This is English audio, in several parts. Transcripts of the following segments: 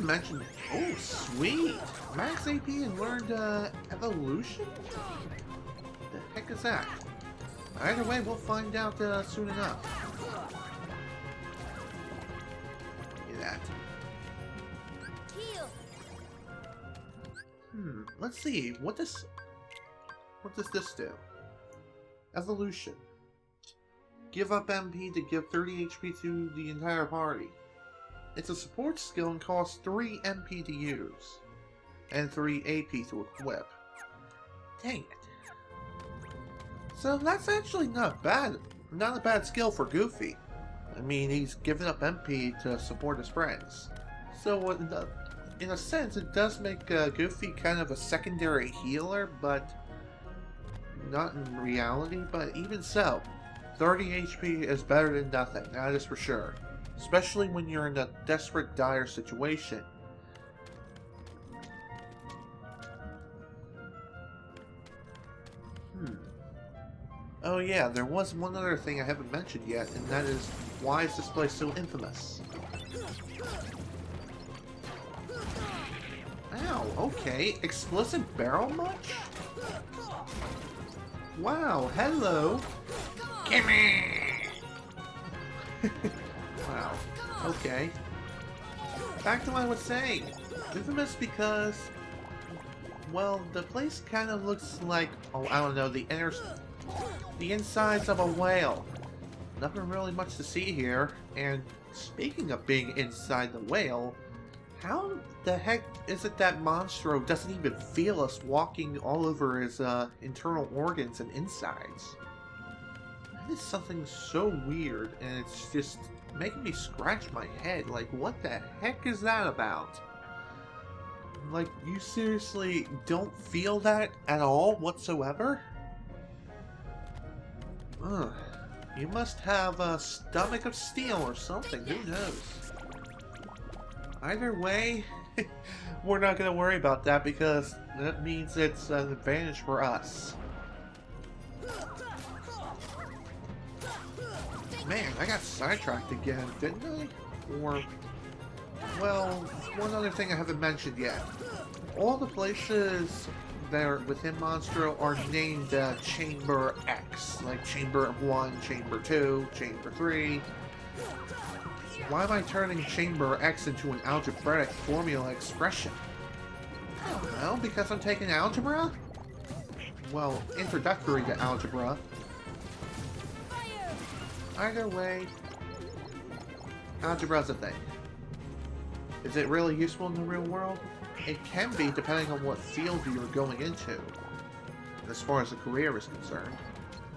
mention... Oh, sweet! Max AP and learned, evolution? The heck is that? Either way, we'll find out, soon enough. Look at that. Let's see. What does this do? Evolution. Give up MP to give 30 HP to the entire party. It's a support skill and costs 3 MP to use. And 3 AP to equip. Dang it. So that's actually not bad. Not a bad skill for Goofy. I mean, he's giving up MP to support his friends. So in a sense, it does make Goofy kind of a secondary healer, but not in reality. But even so, 30 HP is better than nothing, that is for sure. Especially when you're in a desperate, dire situation. Oh yeah, there was one other thing I haven't mentioned yet, and that is, why is this place so infamous? Ow, okay. Explicit barrel much? Wow, hello! Gimme! Wow, okay. Back to what I was saying. Infamous because, well, the place kind of looks like, oh, I don't know, the insides of a whale. Nothing really much to see here. And speaking of being inside the whale, how the heck is it that Monstro doesn't even feel us walking all over his internal organs and insides? That is something so weird, and it's just making me scratch my head. Like, what the heck is that about? Like, you seriously don't feel that at all whatsoever? Ugh. You must have a stomach of steel or something, who knows? Either way, we're not going to worry about that because that means it's an advantage for us. Man, I got sidetracked again, didn't I? Or, well, one other thing I haven't mentioned yet. All the places there within Monstro are named Chamber X, like Chamber 1, Chamber 2, Chamber 3. Why am I turning Chamber X into an algebraic formula expression? I don't know, because I'm taking algebra? Well, introductory to algebra. Either way, algebra's a thing. Is it really useful in the real world? It can be, depending on what field you're going into, as far as a career is concerned.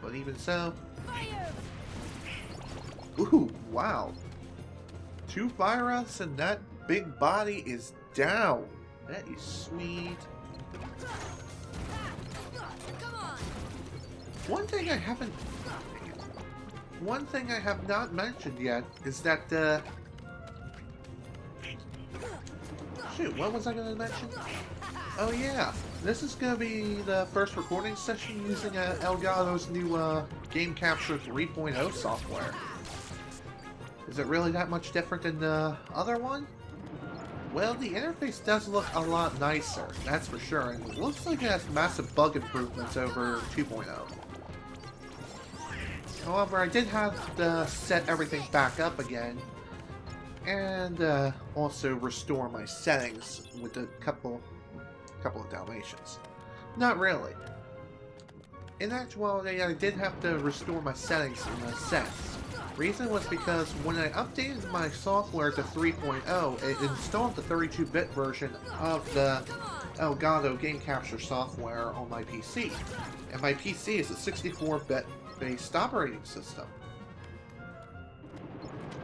But even so... Ooh, wow. 2 Virus and that big body is down. That is sweet. One thing I have not mentioned yet is that shoot, what was I going to mention? Oh yeah, this is going to be the first recording session using Elgato's new Game Capture 3.0 software. Is it really that much different than the other one? Well, the interface does look a lot nicer, that's for sure, and it looks like it has massive bug improvements over 2.0. However, I did have to set everything back up again, and also restore my settings with a couple of Dalmatians. Not really. In actuality, I did have to restore my settings in a sense. Reason was because when I updated my software to 3.0, it installed the 32-bit version of the Elgato Game Capture software on my PC. And my PC is a 64-bit based operating system.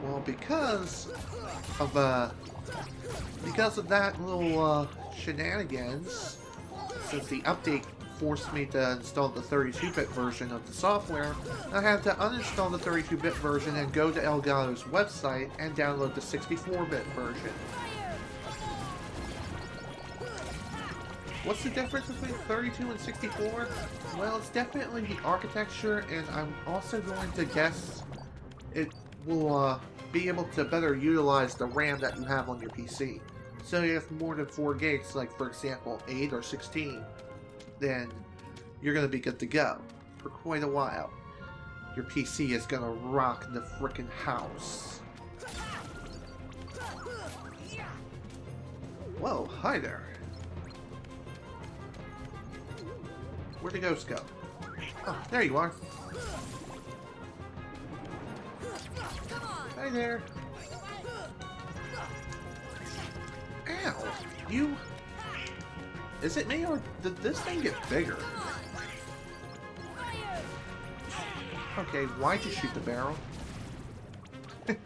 Well, because of that little shenanigans, since the update forced me to install the 32-bit version of the software, I had to uninstall the 32-bit version and go to Elgato's website and download the 64-bit version. What's the difference between 32 and 64? Well, it's definitely the architecture, and I'm also going to guess it will be able to better utilize the RAM that you have on your PC. So you have more than 4 gigs, like for example 8 or 16, then you're going to be good to go for quite a while. Your PC is going to rock the frickin' house. Whoa, hi there. Where'd the ghost go? Oh, there you are. Hi there. Ow! You... Is it me, or did this thing get bigger? Okay, why'd you shoot the barrel?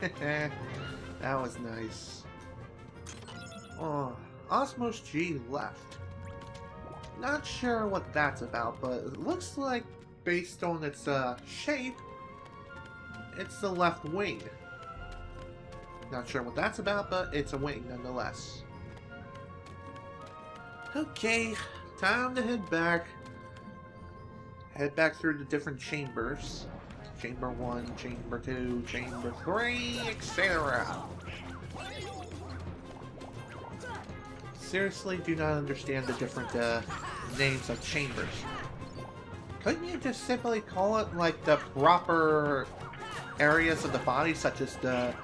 That was nice. Oh, Osmos G left. Not sure what that's about, but it looks like, based on its shape, it's the left wing. Not sure what that's about, but it's a wing nonetheless. Okay, time to head back. Head back through the different chambers. Chamber 1, Chamber 2, Chamber 3, etc. Seriously, do not understand the different names of chambers. Couldn't you just simply call it like the proper areas of the body, such as the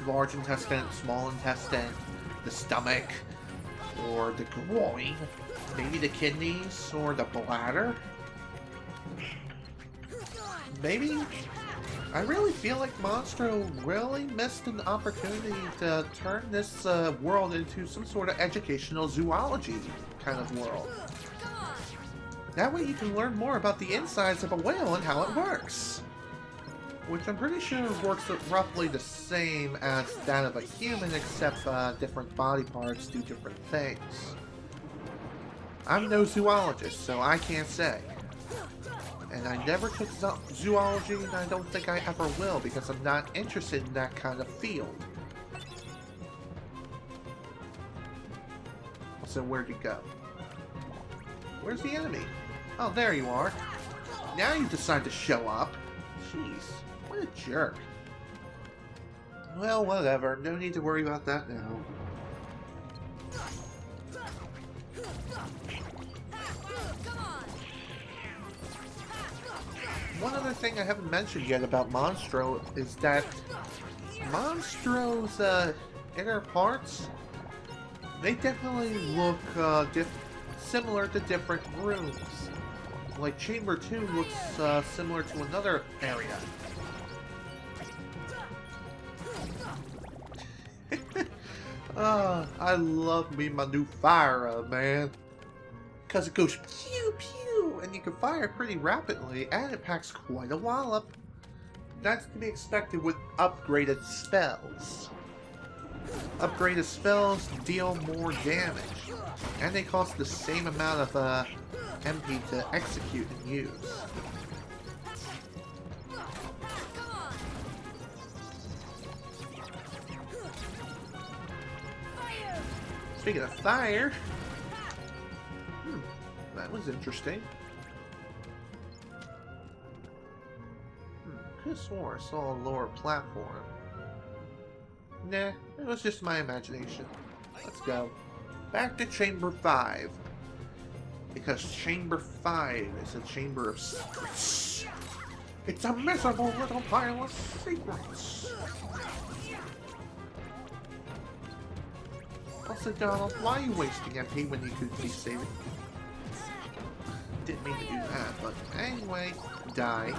large intestine, small intestine, the stomach, or the groin, maybe the kidneys, or the bladder? Maybe? I really feel like Monstro really missed an opportunity to turn this world into some sort of educational zoology kind of world. That way you can learn more about the insides of a whale and how it works. Which I'm pretty sure works roughly the same as that of a human, except different body parts do different things. I'm no zoologist, so I can't say. And I never took zoology, and I don't think I ever will, because I'm not interested in that kind of field. So where'd you go? Where's the enemy? Oh, there you are. Now you decide to show up. Jeez, what a jerk. Well, whatever. No need to worry about that now. One other thing I haven't mentioned yet about Monstro is that Monstro's inner parts, they definitely look similar to different rooms. Like Chamber 2 looks similar to another area. I love me my new fire, man. Because it goes pew pew, and you can fire pretty rapidly, and it packs quite a wallop. That's to be expected with upgraded spells. Upgraded spells deal more damage, and they cost the same amount of MP to execute and use. Speaking of fire, that was interesting. Could have swore I saw a lower platform. Nah, it was just my imagination. Let's go. Back to Chamber 5. Because Chamber 5 is a chamber of secrets. It's a miserable little pile of secrets. Also, Donald, why are you wasting MP when you could be saving? Didn't mean to do that, but anyway, die.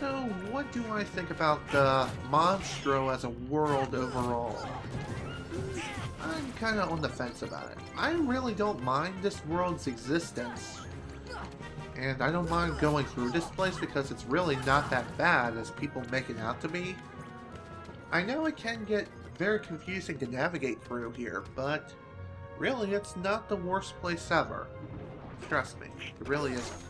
So, what do I think about Monstro as a world overall? I'm kind of on the fence about it. I really don't mind this world's existence. And I don't mind going through this place because it's really not that bad as people make it out to be. I know it can get very confusing to navigate through here, but really it's not the worst place ever. Trust me, it really isn't.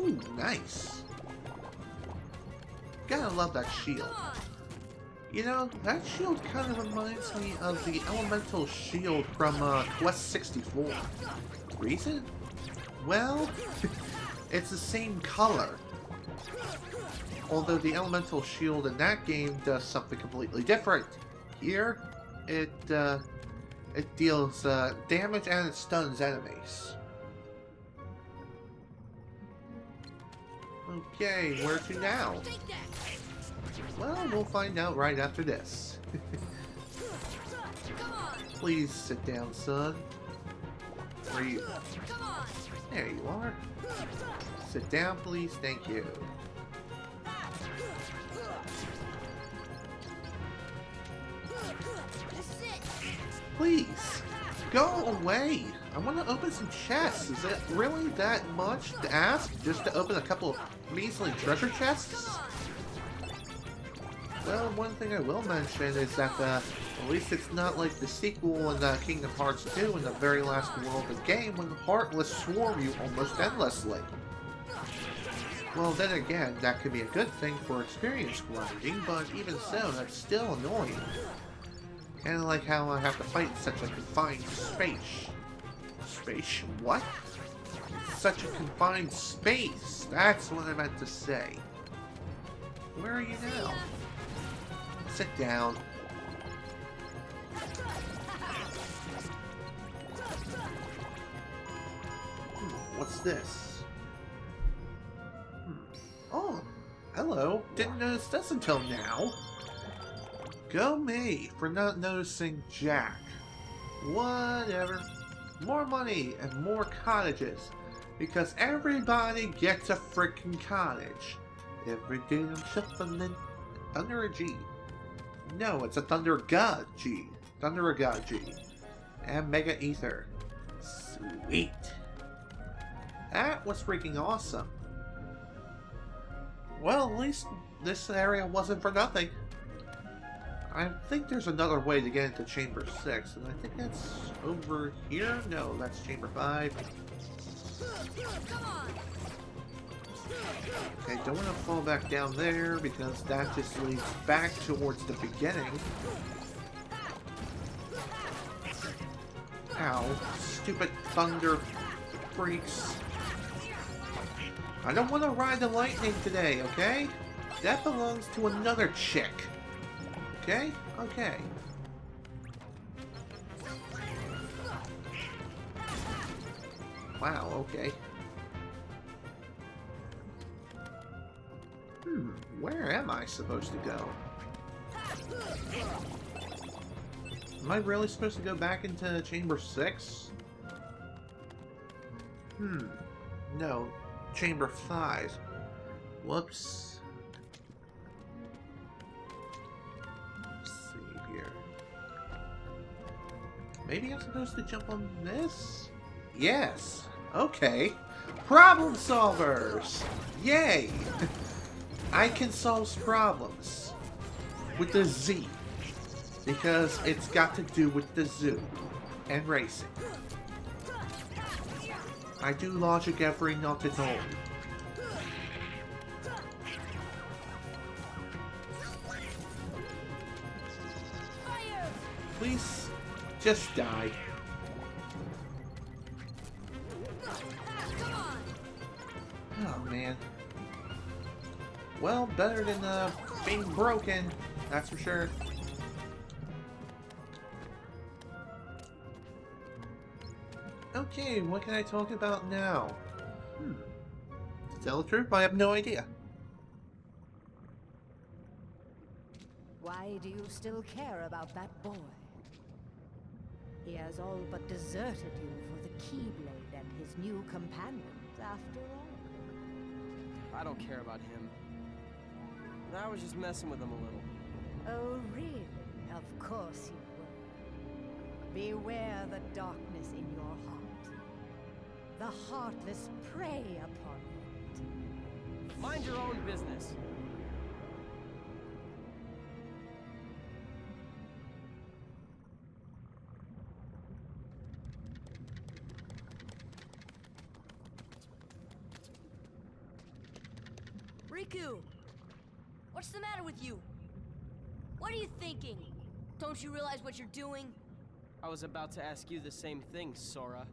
Ooh, nice. Gotta love that shield. You know, that shield kind of reminds me of the elemental shield from Quest 64. Reason? Well, it's the same color. Although the elemental shield in that game does something completely different. Here, it deals damage and it stuns enemies. Okay, where to now? Well, we'll find out right after this. Please sit down, son. Where are you? There you are. Sit down, please. Thank you. Please, go away. I want to open some chests. Is it really that much to ask just to open a couple of measly treasure chests? Well, one thing I will mention is that at least it's not like the sequel in Kingdom Hearts 2 in the very last world of the game when the Heartless swarm you almost endlessly. Well, then again, that could be a good thing for experience grinding, but even so, that's still annoying. Kinda like how I have to fight in such a confined space. Space? What? Such a confined space! That's what I meant to say. Where are you now? Sit down. What's this? Oh, hello. Didn't notice this until now. Go me for not noticing Jack. Whatever. More money and more cottages. Because everybody gets a freaking cottage. Every day I'm shuffling Thunder a G. No, it's a Thunder God G. Thunder a God G. And Mega Ether. Sweet. That was freaking awesome. Well, at least this area wasn't for nothing. I think there's another way to get into Chamber 6, and I think that's over here? No, that's Chamber 5. Okay, don't want to fall back down there, because that just leads back towards the beginning. Ow, stupid thunder freaks. I don't want to ride the lightning today, okay? That belongs to another chick. Okay? Okay. Wow, okay. Where am I supposed to go? Am I really supposed to go back into Chamber 6? No. Chamber 5. Whoops. Let's see here. Maybe I'm supposed to jump on this? Yes. Okay. Problem solvers! Yay! I can solve problems with the Z because it's got to do with the zoo and racing. I do logic every not at all. Please, just die. Oh man. Well, better than being broken, that's for sure. Okay, what can I talk about now? To tell the truth, I have no idea. Why do you still care about that boy? He has all but deserted you for the Keyblade and his new companions, after all. I don't care about him. I was just messing with him a little. Oh, really? Of course you were. Beware the darkness in your heart. The heartless prey upon it. Mind your own business. Riku! What's the matter with you? What are you thinking? Don't you realize what you're doing? I was about to ask you the same thing, Sora.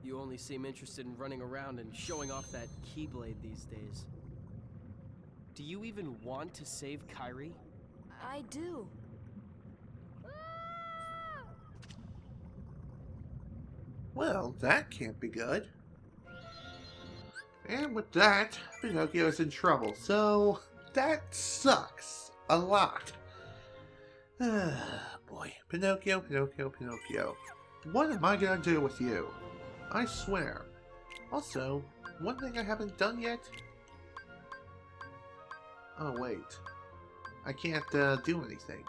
You only seem interested in running around and showing off that Keyblade these days. Do you even want to save Kairi? I do. Well, that can't be good. And with that, Pinocchio is in trouble, so that sucks a lot. Boy, Pinocchio, Pinocchio, Pinocchio. What am I gonna do with you? I swear. Also, one thing I haven't done yet. Oh wait, I can't do anything.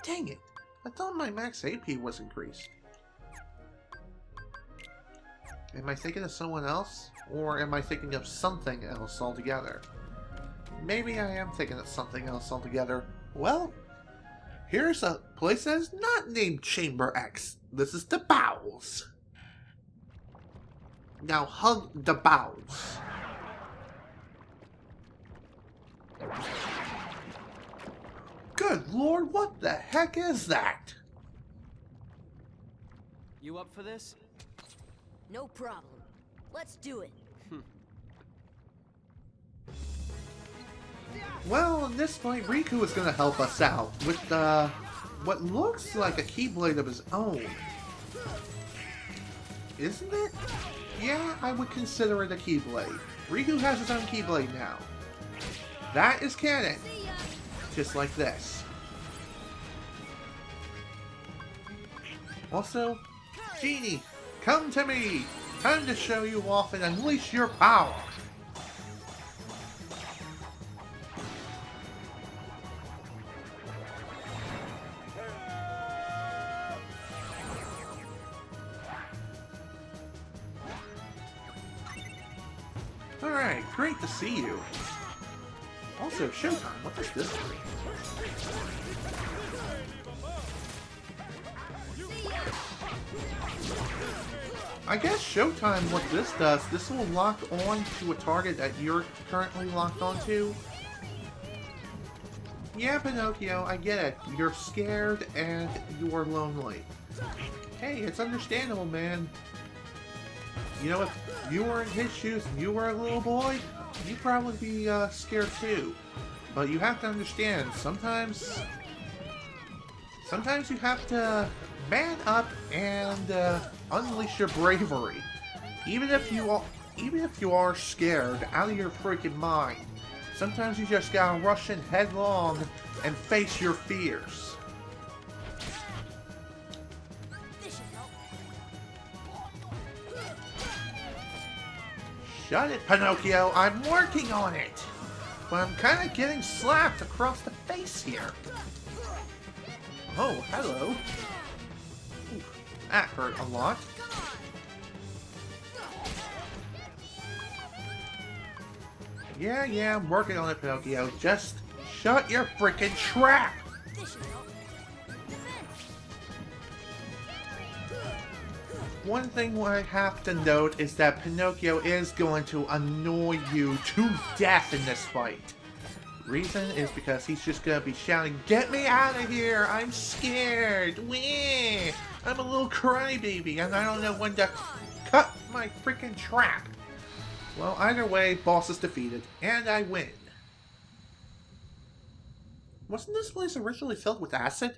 Dang it! I thought my max AP was increased. Am I thinking of someone else? Or am I thinking of something else altogether? Maybe I am thinking of something else altogether. Well, here's a place that is not named Chamber X. This is the bowels. Now hug the bowels. Good lord, what the heck is that? You up for this? No problem. Let's do it. Well, in this fight, Riku is going to help us out with what looks like a Keyblade of his own. Isn't it? Yeah, I would consider it a Keyblade. Riku has his own Keyblade now. That is canon. Just like this. Also, Genie, come to me! Time to show you off and unleash your power! Alright, great to see you. Also, Showtime, what is this for? I guess Showtime, what this does, this will lock on to a target that you're currently locked onto. Yeah, Pinocchio, I get it. You're scared and you're lonely. Hey, it's understandable, man. You know, if you were in his shoes and you were a little boy, you'd probably be scared too. But you have to understand, sometimes you have to man up and unleash your bravery. Even if you are scared out of your freaking mind, sometimes you just gotta rush in headlong and face your fears. Shut it, Pinocchio. I'm working on it. But I'm kind of getting slapped across the face here. Oh, hello. Ooh, that hurt a lot. Yeah, I'm working on it, Pinocchio. Just shut your freaking trap! One thing I have to note is that Pinocchio is going to annoy you to death in this fight. Reason is because he's just going to be shouting, "Get me out of here! I'm scared! Wee! I'm a little crybaby and I don't know when to cut my freaking trap!" Well, either way, boss is defeated, and I win. Wasn't this place originally filled with acid?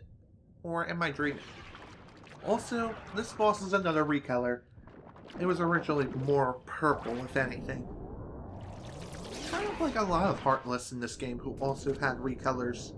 Or am I dreaming? Also, this boss is another recolor. It was originally more purple, if anything. Kind of like a lot of Heartless in this game who also had recolors.